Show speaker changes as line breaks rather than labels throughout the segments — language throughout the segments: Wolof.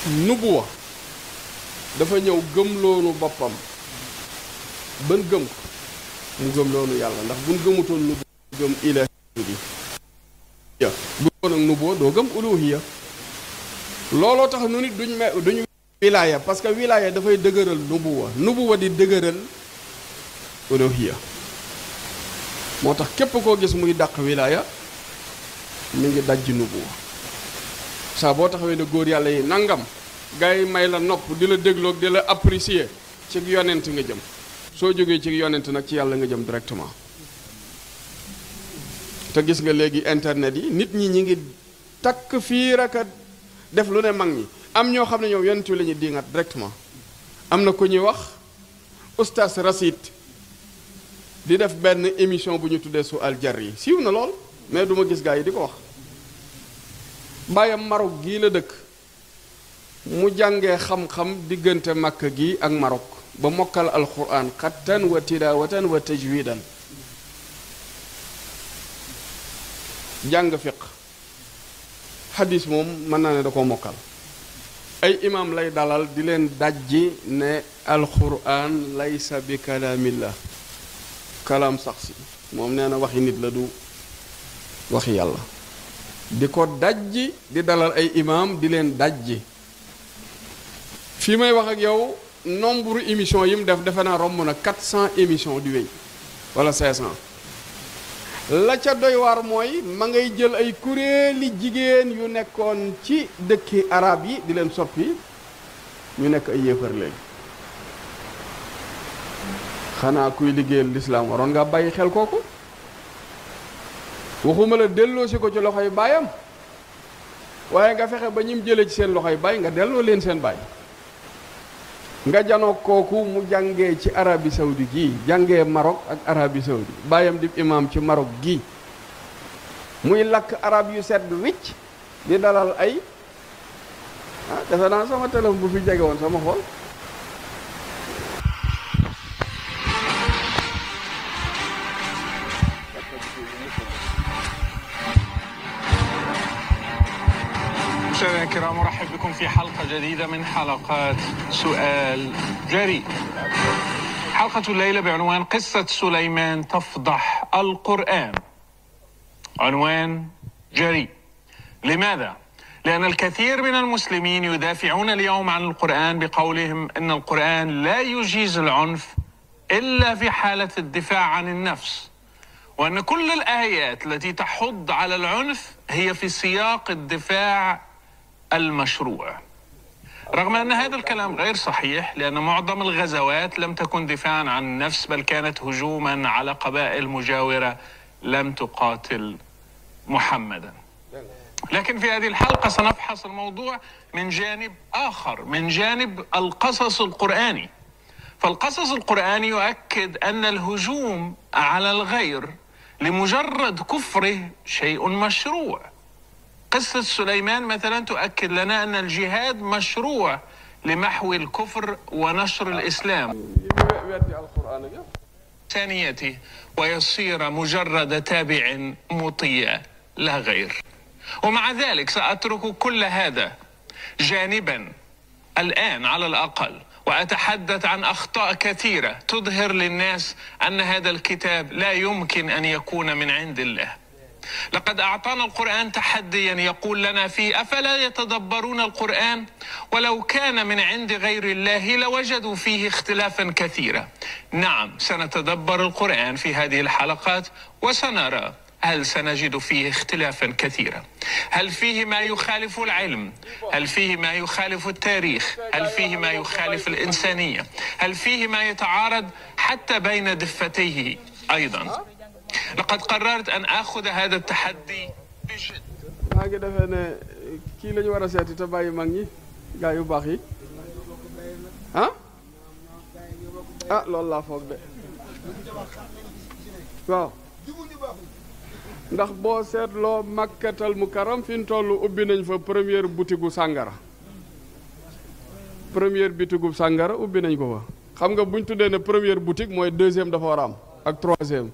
nubuwa dafa ñëw gëm loonu boppam ban gëm ko mu gëm loonu yàlla ndax buñ gëmutoon nubuwa gëm ilaahi bi bu doon ak nubuwa doo gëm uluhiya looloo tax nu nit duñu wilaaya parce que wilaaya dafay dëgëral nubuwa di dëgëral uluhiya moo tax képp koo gis muy dàq wilaaya mi ngi dajj nubuwa saa boo taxawee ne góor yàlla yi nangam gars yi may la nopp di la dégloog di la apprécier ci yonent nga jëm soo jógee ci yonent nag ci yàlla nga jëm directement te gis nga léegi internet yi nit ñi ngi takk fii rek a def lu ne mag ñi am ñoo xam ne ñoom yonent wi la ñuy diingat directement am na ku ñuy wax oustaz Rasid di def benn émission bu ñu tuddee su aljar yi siiw na lool mais duma gis gaa yi di ko wax bàyyam Maroc gii la dëkk mu jàngee xam-xam diggante Makka gi ak Maroc ba mokkal alquran xattan wa tilawatan wa tajwidan jàng fiq xadis moom mën naa ne da ko mokkal ay imam lay dalal di leen dajji ne alquran laysa bi kalaamillah kalaam sax si moom nee na waxi nit la du waxi yàlla di ko dajji di dalal ay imam di leen dajji fii may wax ak yow nombre émission yi mu def defe naa romb na 400 émissions di wéy wala 500 la ca doy waar mooy ma ngay jël ay kuréeli jigéen yu nekkoon ci dëkki arab yi di leen soppi ñu nekk ay yéefar léegi xanaa kuy liggéeyal lislaam waroon nga bàyyi xel kooku waxuma la delloosi ko ci loxoy baayam waaye nga fexe ba ñim jëlee ci seen loxoy baay nga delloo leen seen baay nga janoo kooku mu jàngee ci Arabie Saoudi gii jàngee Maroc ak Arabie Saoudi baayam di imam ci Maroc gii muy lakk arab yu sedd wicc di dalal ay defe naa sama téléphone bu fi jege woon sama xool
مشاهدينا الكرام ارحب بكم في حلقه جديده من حلقات سؤال جريء. حلقه الليله بعنوان قصه سليمان تفضح القرآن. عنوان جريء. لماذا؟ لأن الكثير من المسلمين يدافعون اليوم عن القرآن بقولهم أن القرآن لا يجيز العنف إلا في حالة الدفاع عن النفس، وأن كل الآيات التي تحض على العنف هي في سياق الدفاع المشروع، رغم أن هذا الكلام غير صحيح، لأن معظم الغزوات لم تكن دفاعا عن النفس بل كانت هجوما على قبائل مجاورة لم تقاتل محمدا. لكن في هذه الحلقة سنفحص الموضوع من جانب آخر، من جانب القصص القرآني. فالقصص القرآني يؤكد أن الهجوم على الغير لمجرد كفره شيء مشروع. قصة سليمان مثلا تؤكد لنا أن الجهاد مشروع لمحو الكفر ونشر الإسلام ثانيته ويصير مجرد تابع مطيع لا غير. ومع ذلك سأترك كل هذا جانبا الآن على الأقل، وأتحدث عن أخطاء كثيرة تظهر للناس أن هذا الكتاب لا يمكن أن يكون من عند الله. لقد أعطانا القرآن تحديا يقول لنا فيه: أفلا يتدبرون القرآن ولو كان من عند غير الله لوجدوا فيه اختلافا كثيرا. نعم، سنتدبر القرآن في هذه الحلقات وسنرى هل سنجد فيه اختلافا كثيرا، هل فيه ما يخالف العلم، هل فيه ما يخالف التاريخ، هل فيه ما يخالف الإنسانية، هل فيه ما يتعارض حتى بين دفتيه أيضا. لقد قررت أن أخذ هذا التحدي بجد.
ndax boo seetloo Makkatal Mukarram fi ñu toll ubbi nañ fa première boutique sàngara ubbi nañ ko fa. xam nga buñ tuddee ne première boutique mooy deuxième dafa war a am ak troisième.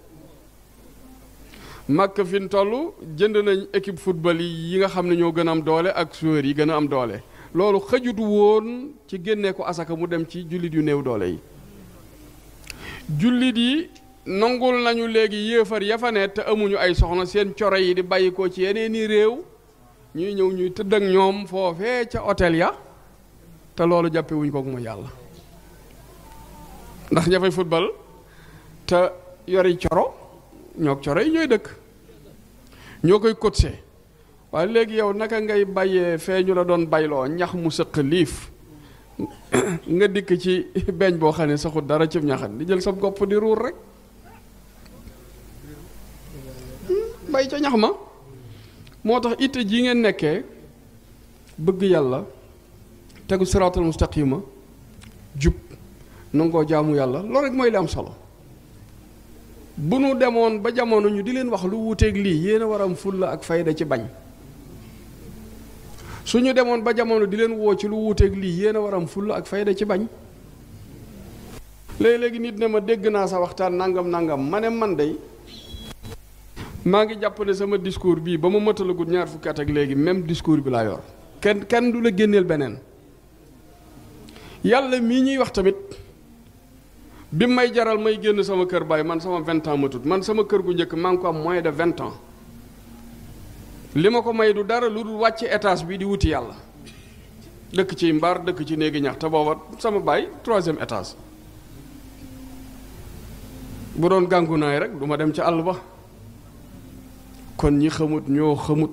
Makka fi ñu toll jënd nañ équipe football yi nga xam ne ñoo gën a am doole ak joueurs yi gën a am doole loolu xëjut woon ci génnee ko asaka mu dem ci jullit yu néew doole yi. jullit yi nangul nañu léegi yéefar ya fa ne te amuñu ay soxna seen coro yi di bàyyi ko ci yeneeni réew ñuy ñëw ñuy tëdd ak ñoom foofee ca hôtel ya te loolu jàppe wuñ ko mooy yàlla ndax ña fay football te yori coro ñoog coro yi ñooy dëkk ñoo koy coacher waaye léegi yow naka ngay bàyyee fee ñu la doon bayloo ñax mu sëq liif nga dikk ci beñ boo xam ne saxut dara cib ñaxat di jël sa gopp di ruur rek bay ca ñax ma moo tax itte ji ngeen nekkee bëgg yàlla tegu siraatal mustaqima jub nangoo jaamu yàlla loolu rek mooy li am solo bu nu demoon ba jamono ñu di leen wax lu wuuteeg lii yéen a war a am fulla ak fayda ci bañ suñu demoon ba jamono di leen woo ci lu wuuteeg lii yéen a war a am fulla ak fayda ci bañ léegi-léegi nit ne ma dégg naa sa waxtaan nangam ma ne man day maa ngi jàpp ne sama discours bii ba ma matalagut ñaar fukki at ak léegi même discours bi laa yor kenn du la génneel beneen yàlla mii ñuy wax tamit bi may jaral may génn sama kër baay man sama 20 ans matut man sama kër gu njëkk maa ngi ko am moins de 20 ans li ma ko may du dara lu dul wàcc étage bi di wuti yàlla dëkk ci mbaar dëkk ci néegi ñax te booba sama baay 3e étage bu doon gàngunaay rek du ma dem ci àll ba kon ñi xamut ñoo xamut